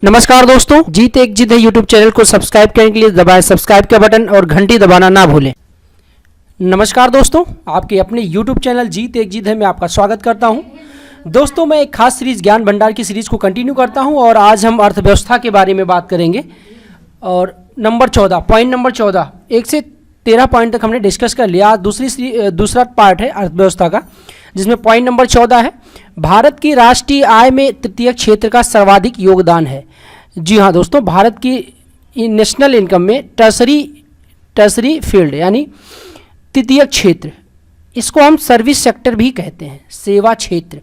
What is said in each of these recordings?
नमस्कार दोस्तों, जीत एक जिद है यूट्यूब चैनल को सब्सक्राइब करने के लिए दबाएं सब्सक्राइब का बटन और घंटी दबाना ना भूलें। नमस्कार दोस्तों, आपके अपने यूट्यूब चैनल जीत एक जिद है में आपका स्वागत करता हूं। दोस्तों, मैं एक खास सीरीज ज्ञान भंडार की सीरीज को कंटिन्यू करता हूं और आज हम अर्थव्यवस्था के बारे में बात करेंगे। और पॉइंट नंबर 14 1 से 13 पॉइंट तक हमने डिस्कस कर लिया। आज दूसरा पार्ट है अर्थव्यवस्था का, जिसमें पॉइंट नंबर 14 है भारत की राष्ट्रीय आय में तृतीय क्षेत्र का सर्वाधिक योगदान है। जी हाँ दोस्तों, भारत की नेशनल इनकम में टर्सरी फील्ड यानी तृतीय क्षेत्र, इसको हम सर्विस सेक्टर भी कहते हैं, सेवा क्षेत्र।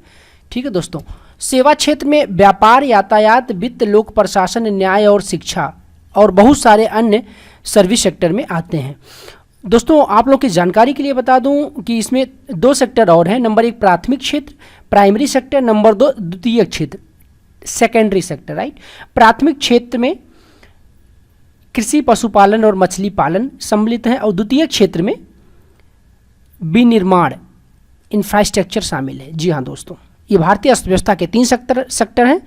ठीक है दोस्तों, सेवा क्षेत्र में व्यापार, यातायात, वित्त, लोक प्रशासन, न्याय और शिक्षा और बहुत सारे अन्य सर्विस सेक्टर में आते हैं। दोस्तों, आप लोग की जानकारी के लिए बता दूं कि इसमें 2 सेक्टर और हैं। नंबर 1 प्राथमिक क्षेत्र, प्राइमरी सेक्टर। नंबर 2 द्वितीय क्षेत्र, सेकेंडरी सेक्टर। राइट, प्राथमिक क्षेत्र में कृषि, पशुपालन और मछली पालन सम्मिलित हैं और द्वितीय क्षेत्र में विनिर्माण, इंफ्रास्ट्रक्चर शामिल है। जी हाँ दोस्तों, ये भारतीय अर्थव्यवस्था के 3 सेक्टर हैं,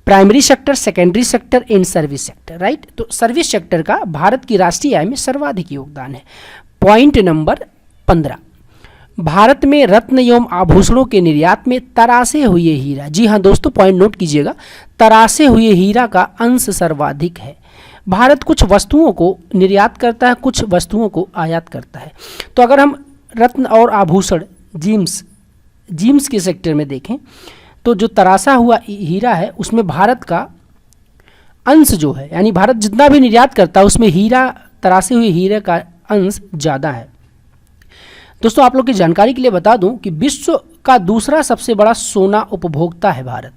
primary sector, secondary sector and service sector. Right, तो सर्विस सेक्टर का भारत की राष्ट्रीय आय में सर्वाधिक योगदान है। पॉइंट नंबर 15, भारत में रत्न एवं आभूषणों के निर्यात में तरासे हुए हीरा। जी हाँ दोस्तों, पॉइंट नोट कीजिएगा, तरासे हुए हीरा का अंश सर्वाधिक है। भारत कुछ वस्तुओं को निर्यात करता है, कुछ वस्तुओं को आयात करता है। तो अगर हम रत्न और आभूषण, जीम्स के सेक्टर में देखें तो जो तरासा हुआ हीरा है उसमें भारत का अंश जो है, यानी भारत जितना भी निर्यात करता है उसमें तरासे हुए हीरे का अंश ज़्यादा है। दोस्तों, आप लोग की जानकारी के लिए बता दूं कि विश्व का दूसरा सबसे बड़ा सोना उपभोक्ता है भारत।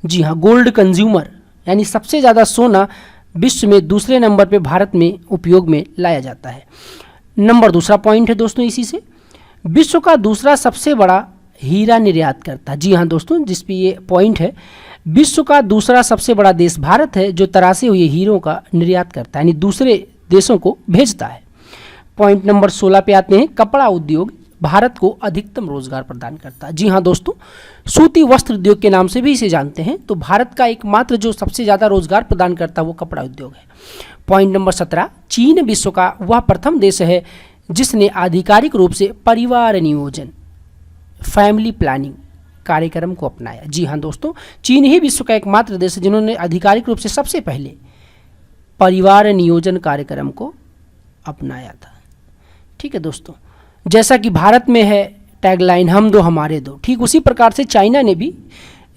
जी हाँ, गोल्ड कंज्यूमर, यानी सबसे ज़्यादा सोना विश्व में दूसरे नंबर पे भारत में उपयोग में लाया जाता है। दूसरा पॉइंट है दोस्तों, इसी से विश्व का दूसरा सबसे बड़ा हीरा निर्यात करता। जी हाँ दोस्तों, जिस पे ये पॉइंट है, विश्व का दूसरा सबसे बड़ा देश भारत है जो तरासे हुए हीरों का निर्यात करता है, यानी दूसरे देशों को भेजता है। पॉइंट नंबर 16 पे आते हैं, कपड़ा उद्योग भारत को अधिकतम रोजगार प्रदान करता है। जी हाँ दोस्तों, सूती वस्त्र उद्योग के नाम से भी इसे जानते हैं। तो भारत का एकमात्र जो सबसे ज़्यादा रोजगार प्रदान करता है वो कपड़ा उद्योग है। पॉइंट नंबर 17, चीन विश्व का वह प्रथम देश है जिसने आधिकारिक रूप से परिवार नियोजन, फैमिली प्लानिंग कार्यक्रम को अपनाया। जी हाँ दोस्तों, चीन ही विश्व का एकमात्र देश है जिन्होंने आधिकारिक रूप से सबसे पहले परिवार नियोजन कार्यक्रम को अपनाया था। ठीक है दोस्तों, जैसा कि भारत में है टैगलाइन हम दो हमारे दो, ठीक उसी प्रकार से चाइना ने भी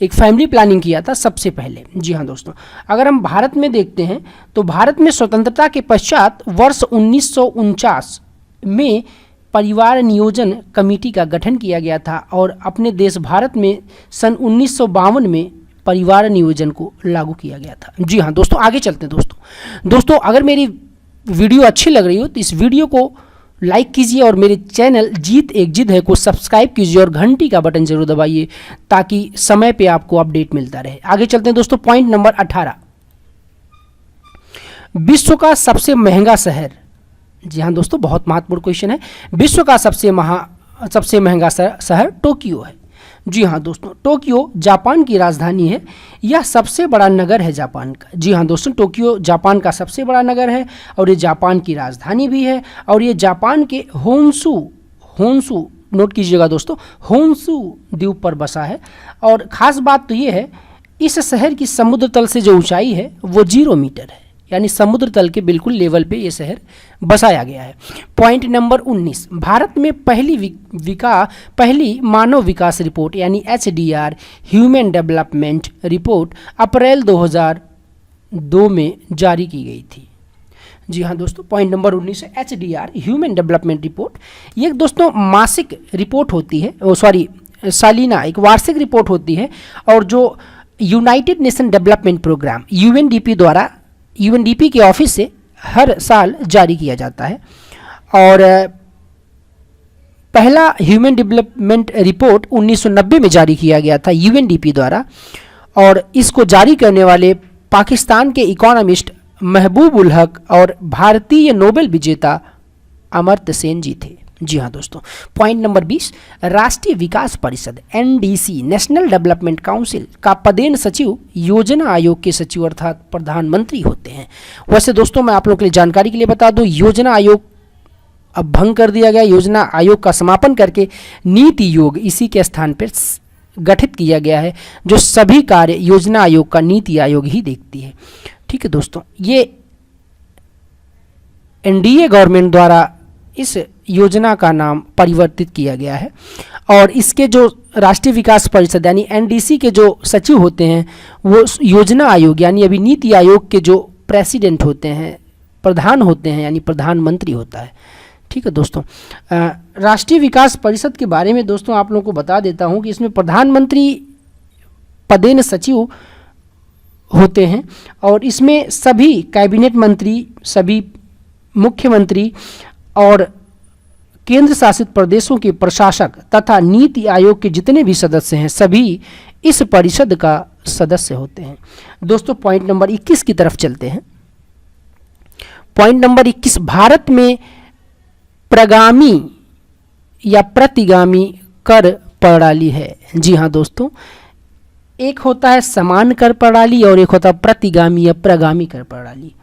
एक फैमिली प्लानिंग किया था सबसे पहले। जी हाँ दोस्तों, अगर हम भारत में देखते हैं तो भारत में स्वतंत्रता के पश्चात वर्ष 1949 में परिवार नियोजन कमेटी का गठन किया गया था और अपने देश भारत में सन 1952 में परिवार नियोजन को लागू किया गया था। जी हाँ दोस्तों, आगे चलते हैं दोस्तों, अगर मेरी वीडियो अच्छी लग रही हो तो इस वीडियो को लाइक कीजिए और मेरे चैनल जीत एक जिद है को सब्सक्राइब कीजिए और घंटी का बटन जरूर दबाइए ताकि समय पे आपको अपडेट मिलता रहे। आगे चलते हैं दोस्तों, पॉइंट नंबर 18, विश्व का सबसे महंगा शहर। जी हाँ दोस्तों, बहुत महत्वपूर्ण क्वेश्चन है। विश्व का सबसे महंगा शहर टोक्यो है। जी हाँ दोस्तों, टोक्यो जापान की राजधानी है, यह सबसे बड़ा नगर है जापान का। जी हाँ दोस्तों, टोक्यो जापान का सबसे बड़ा नगर है और ये जापान की राजधानी भी है और ये जापान के होन्शु नोट कीजिएगा दोस्तों, होन्शु द्वीप पर बसा है। और ख़ास बात तो ये है, इस शहर की समुद्र तल से जो ऊंचाई है वो 0 मीटर है, यानी समुद्र तल के बिल्कुल लेवल पे ये शहर बसाया गया है। पॉइंट नंबर 19, भारत में पहली मानव विकास रिपोर्ट यानी HDR ह्यूमन डेवलपमेंट रिपोर्ट अप्रैल 2002 में जारी की गई थी। जी हाँ दोस्तों, पॉइंट नंबर 19 है HDR ह्यूमन डेवलपमेंट रिपोर्ट। ये दोस्तों मासिक रिपोर्ट होती है, सालीना एक वार्षिक रिपोर्ट होती है और जो united nation development program UNDP के ऑफिस से हर साल जारी किया जाता है। और पहला ह्यूमन डेवलपमेंट रिपोर्ट 1990 में जारी किया गया था UNDP द्वारा और इसको जारी करने वाले पाकिस्तान के इकोनॉमिस्ट महबूब उल हक और भारतीय नोबेल विजेता अमर्त्य सेन जी थे। जी हाँ दोस्तों। पॉइंट नंबर 20, राष्ट्रीय विकास परिषद एनडीसी नेशनल डेवलपमेंट काउंसिल का पदेन सचिव योजना आयोग के सचिव अर्थात प्रधानमंत्री होते हैं। वैसे दोस्तों मैं आप लोगों के लिए जानकारी के लिए बता दूं, योजना आयोग अब भंग कर दिया गया, योजना आयोग का समापन करके नीति आयोग इसी के स्थान पर गठित किया गया है, जो सभी कार्य योजना आयोग का नीति आयोग ही देखती है। ठीक है दोस्तों, ये एनडीए गवर्नमेंट द्वारा इस योजना का नाम परिवर्तित किया गया है और इसके जो राष्ट्रीय विकास परिषद यानी एनडीसी के जो सचिव होते हैं वो योजना आयोग यानी अभी नीति आयोग के जो प्रेसिडेंट होते हैं, प्रधान होते हैं यानी प्रधानमंत्री होता है। ठीक है दोस्तों, राष्ट्रीय विकास परिषद के बारे में दोस्तों आप लोगों को बता देता हूं कि इसमें प्रधानमंत्री पदेन सचिव होते हैं और इसमें सभी कैबिनेट मंत्री, सभी मुख्यमंत्री और केंद्र शासित प्रदेशों के प्रशासक तथा नीति आयोग के जितने भी सदस्य हैं सभी इस परिषद का सदस्य होते हैं। दोस्तों पॉइंट नंबर 21 की तरफ चलते हैं। पॉइंट नंबर 21, भारत में प्रगामी या प्रतिगामी कर प्रणाली है। जी हाँ दोस्तों, एक होता है समान कर प्रणाली और एक होता है प्रतिगामी या प्रगामी कर प्रणाली।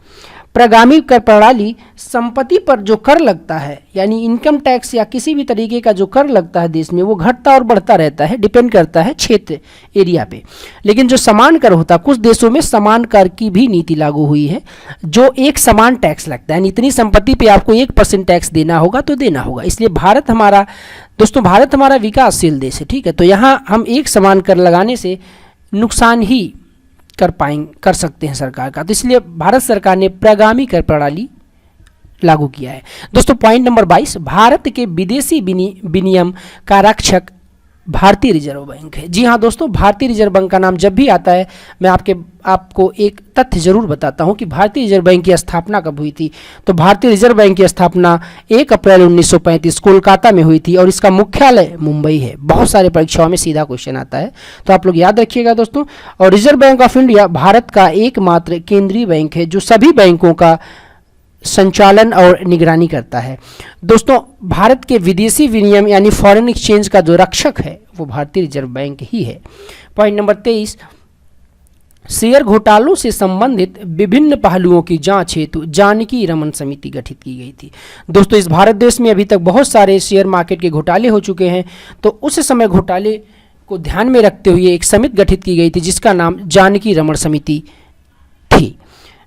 प्रगामी कर प्रणाली संपत्ति पर जो कर लगता है यानी इनकम टैक्स या किसी भी तरीके का जो कर लगता है देश में वो घटता और बढ़ता रहता है, डिपेंड करता है क्षेत्र एरिया पे। लेकिन जो समान कर होता है, कुछ देशों में समान कर की भी नीति लागू हुई है जो एक समान टैक्स लगता है यानी इतनी संपत्ति पे आपको 1% टैक्स देना होगा तो देना होगा। इसलिए भारत हमारा दोस्तों, भारत हमारा विकासशील देश है। ठीक है, तो यहाँ हम एक समान कर लगाने से नुकसान ही कर सकते हैं सरकार का, तो इसलिए भारत सरकार ने प्रगामी कर प्रणाली लागू किया है। दोस्तों पॉइंट नंबर 22, भारत के विदेशी विनिमय का रक्षक भारतीय रिजर्व बैंक है। जी हाँ दोस्तों, भारतीय रिजर्व बैंक का नाम जब भी आता है मैं आपको एक तथ्य जरूर बताता हूँ कि भारतीय रिजर्व बैंक की स्थापना कब हुई थी। तो भारतीय रिजर्व बैंक की स्थापना 1 अप्रैल 1935 कोलकाता में हुई थी और इसका मुख्यालय मुंबई है। बहुत सारे परीक्षाओं में सीधा क्वेश्चन आता है तो आप लोग याद रखिएगा दोस्तों। और reserve bank of India Bharat का एकमात्र केंद्रीय बैंक है जो सभी बैंकों का संचालन और निगरानी करता है। दोस्तों भारत के विदेशी विनिमय यानी फॉरेन एक्सचेंज का जो रक्षक है वो भारतीय रिजर्व बैंक ही है। पॉइंट नंबर 23, शेयर घोटालों से संबंधित विभिन्न पहलुओं की जांच हेतु जानकी रमन समिति गठित की गई थी। दोस्तों इस भारत देश में अभी तक बहुत सारे शेयर मार्केट के घोटाले हो चुके हैं, तो उस समय घोटाले को ध्यान में रखते हुए एक समिति गठित की गई थी जिसका नाम जानकी रमन समिति थी।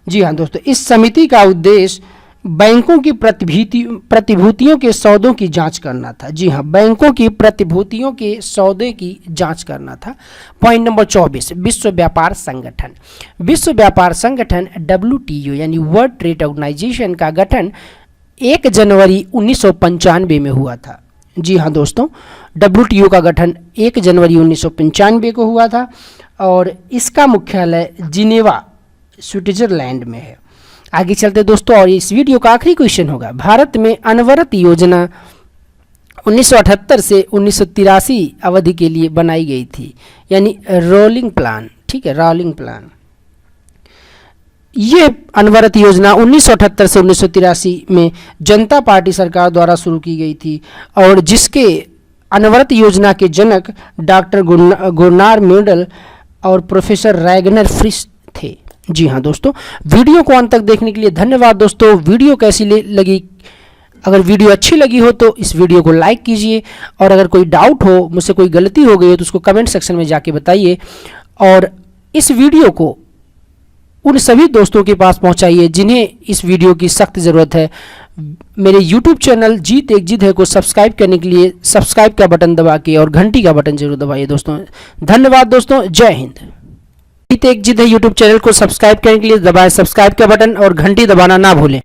जी हाँ दोस्तों, इस समिति का उद्देश्य बैंकों की प्रतिभूतियों के सौदों की जांच करना था। जी हाँ, बैंकों की प्रतिभूतियों के सौदे की जांच करना था। पॉइंट नंबर 24, विश्व व्यापार संगठन। विश्व व्यापार संगठन WTO यानी वर्ल्ड ट्रेड ऑर्गेनाइजेशन का गठन 1 जनवरी 1995 में हुआ था। जी हाँ दोस्तों, WTO का गठन 1 जनवरी 1995 को हुआ था और इसका मुख्यालय जिनेवा स्विट्जरलैंड में है। आगे चलते दोस्तों, और इस वीडियो का आखिरी क्वेश्चन होगा, भारत में अनवरत योजना 1978 से 1983 अवधि के लिए बनाई गई थी यानी रोलिंग प्लान। ठीक है, रोलिंग प्लान। ये अनवरत योजना 1978 से 1983 में जनता पार्टी सरकार द्वारा शुरू की गई थी और जिसके अनवरत योजना के जनक डॉक्टर गुरनार मेंडल और प्रोफेसर रैगनर फ्रिश थे। जी हाँ दोस्तों, वीडियो को अंत तक देखने के लिए धन्यवाद दोस्तों। वीडियो कैसी लगी, अगर वीडियो अच्छी लगी हो तो इस वीडियो को लाइक कीजिए और अगर कोई डाउट हो, मुझसे कोई गलती हो गई हो तो उसको कमेंट सेक्शन में जाके बताइए और इस वीडियो को उन सभी दोस्तों के पास पहुंचाइए जिन्हें इस वीडियो की सख्त ज़रूरत है। मेरे YouTube चैनल जीत एक जिद है को सब्सक्राइब करने के लिए सब्सक्राइब का बटन दबा के और घंटी का बटन जरूर दबाइए दोस्तों। धन्यवाद दोस्तों, जय हिंद। जीत एक जिद है YouTube चैनल को सब्सक्राइब करने के लिए दबाएं सब्सक्राइब का बटन और घंटी दबाना ना भूलें।